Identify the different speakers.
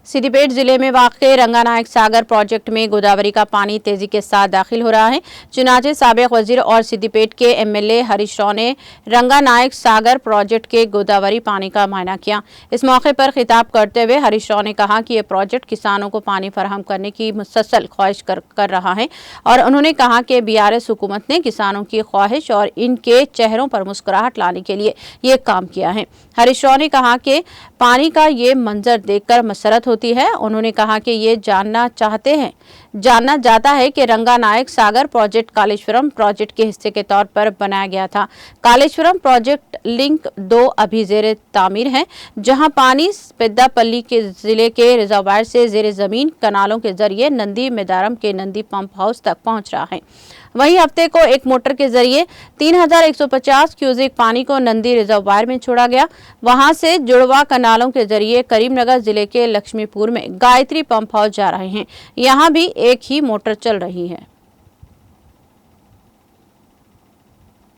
Speaker 1: सिद्दीपेट जिले में वाक़ रंगानायक सागर प्रोजेक्ट में गोदावरी का पानी तेजी के साथ दाखिल हो रहा है। चुनाचे साबिक वजीर और सिद्दीपेट के एमएलए हरीश राव ने रंगानायक सागर प्रोजेक्ट के गोदावरी पानी का मुआयना किया। इस मौके पर खिताब करते हुए हरीश राव ने कहा कि यह प्रोजेक्ट किसानों को पानी फराहम करने की मुसलसल ख्वाहिश कर रहा है और उन्होंने कहा कि बीआरएस हुकूमत ने किसानों की ख्वाहिश और इनके चेहरों पर मुस्कुराहट लाने के लिए ये काम किया है। हरीश राव ने कहा कि पानी का ये मंजर देखकर मसरत होती है। उन्होंने कहा कि ये जानना जाता है कि रंगानायक सागर प्रोजेक्ट कालेश्वरम प्रोजेक्ट के हिस्से के तौर पर बनाया गया था। कालेश्वरम प्रोजेक्ट लिंक 2 अभी जेर तामीर है, जहां पानी पेद्दापल्ली के जिले के रिजर्वायर से जेर जमीन कनालों के जरिए नंदी मेदारम के नंदी पंप हाउस तक पहुंच रहा है। वहीं हफ्ते को एक मोटर के जरिए 3150 क्यूसेक पानी को नंदी रिजर्वायर में छोड़ा गया। वहां से जुड़वा कनालों के जरिए करीमनगर जिले के लक्ष्मीपुर में गायत्री पंप हाउस जा रहे हैं। यहां भी एक ही मोटर चल रही है।